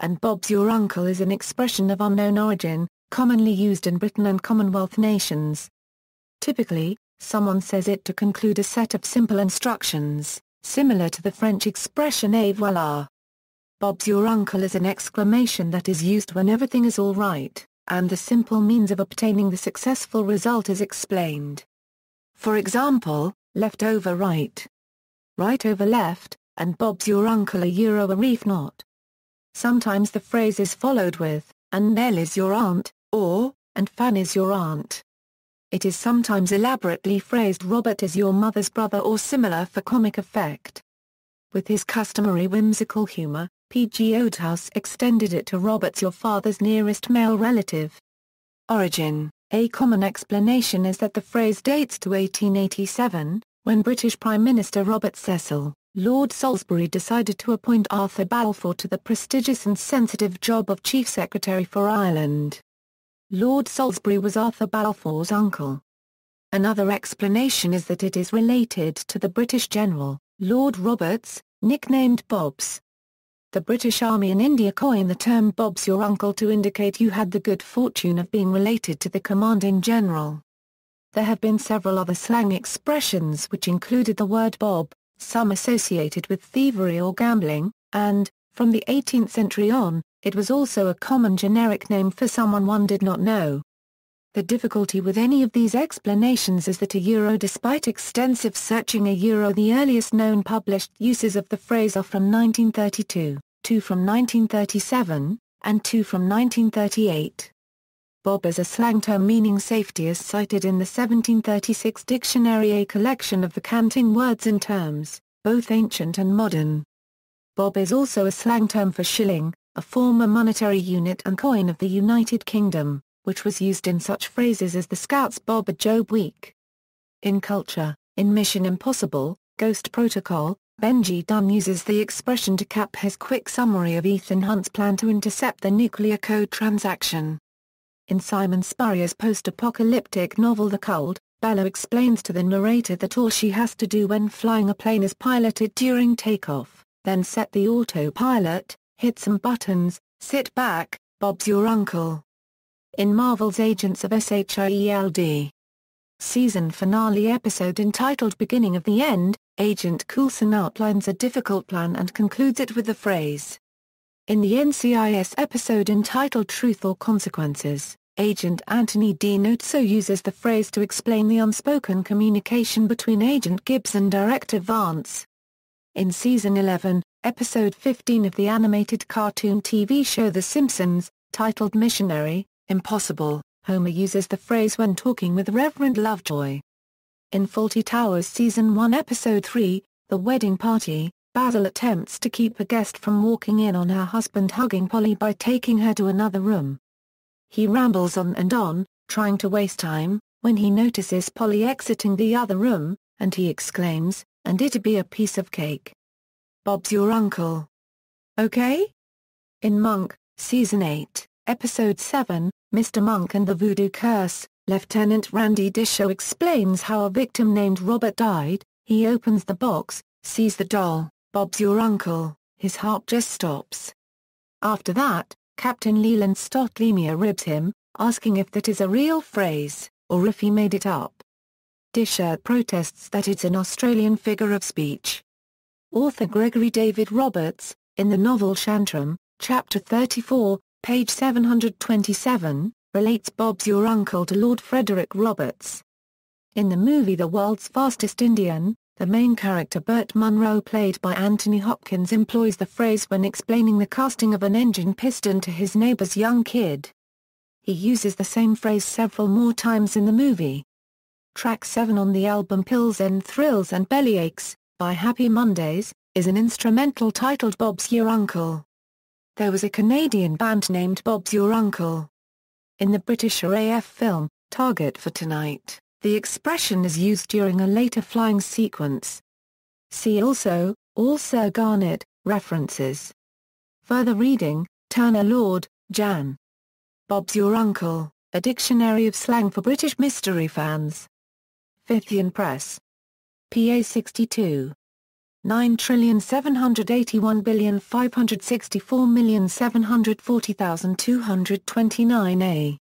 and Bob's your uncle is an expression of unknown origin, commonly used in Britain and Commonwealth nations. Typically, someone says it to conclude a set of simple instructions, similar to the French expression et voilà. Bob's your uncle is an exclamation that is used when everything is all right, and the simple means of obtaining the successful result is explained. For example, left over right, right over left, and Bob's your uncle a reef not. Sometimes the phrase is followed with, and Nellie's your aunt, or, and Fanny's your aunt. It is sometimes elaborately phrased Robert is your mother's brother or similar for comic effect. With his customary whimsical humour, P.G. Wodehouse extended it to Robert's your father's nearest male relative. Origin: a common explanation is that the phrase dates to 1887, when British Prime Minister Robert Cecil, Lord Salisbury decided to appoint Arthur Balfour to the prestigious and sensitive job of Chief Secretary for Ireland. Lord Salisbury was Arthur Balfour's uncle. Another explanation is that it is related to the British general, Lord Roberts, nicknamed Bobs. The British Army in India coined the term Bob's your uncle to indicate you had the good fortune of being related to the commanding general. There have been several other slang expressions which included the word Bob, some associated with thievery or gambling, and, from the 18th century on, it was also a common generic name for someone one did not know. The difficulty with any of these explanations is that despite extensive searching the earliest known published uses of the phrase are from 1932, 2 from 1937, and 2 from 1938. Bob is a slang term meaning safety is cited in the 1736 dictionary, a collection of the canting words and terms, both ancient and modern. Bob is also a slang term for shilling, a former monetary unit and coin of the United Kingdom, which was used in such phrases as the Scouts' Bob a Job Week. In culture, in Mission Impossible, Ghost Protocol, Benji Dunn uses the expression to cap his quick summary of Ethan Hunt's plan to intercept the nuclear code transaction. In Simon Spurrier's post-apocalyptic novel The Cold, Bella explains to the narrator that all she has to do when flying a plane is pilot it during takeoff, then set the autopilot, hit some buttons, sit back, Bob's your uncle. In Marvel's Agents of S.H.I.E.L.D. season finale episode entitled Beginning of the End, Agent Coulson outlines a difficult plan and concludes it with the phrase. In the NCIS episode entitled Truth or Consequences, Agent Anthony D. Notso uses the phrase to explain the unspoken communication between Agent Gibbs and Director Vance. In Season 11, Episode 15 of the animated cartoon TV show The Simpsons, titled Missionary, Impossible, Homer uses the phrase when talking with Reverend Lovejoy. In Fawlty Towers Season 1 Episode 3, The Wedding Party, Basil attempts to keep a guest from walking in on her husband hugging Polly by taking her to another room. He rambles on and on, trying to waste time, when he notices Polly exiting the other room, and he exclaims, "And it'd be a piece of cake. Bob's your uncle. Okay?" In Monk, Season 8, Episode 7, Mr. Monk and the Voodoo Curse, Lieutenant Randy Disho explains how a victim named Robert died. He opens the box, sees the doll, Bob's your uncle, his heart just stops. After that, Captain Leland Stott Lemire ribs him, asking if that is a real phrase, or if he made it up. Disher protests that it's an Australian figure of speech. Author Gregory David Roberts, in the novel Shantram, Chapter 34, page 727, relates Bob's your uncle to Lord Frederick Roberts. In the movie The World's Fastest Indian, the main character Burt Munro played by Anthony Hopkins employs the phrase when explaining the casting of an engine piston to his neighbor's young kid. He uses the same phrase several more times in the movie. Track 7 on the album Pills and Thrills and Bellyaches, by Happy Mondays, is an instrumental titled Bob's Your Uncle. There was a Canadian band named Bob's Your Uncle. In the British RAF film, Target for Tonight, the expression is used during a later flying sequence. See also, All Sir Garnet, references. Further reading, Turner Lord, Jan. Bob's Your Uncle, A Dictionary of Slang for British Mystery Fans. Fithian Press. PA 62. 9,781,564,740,229 A.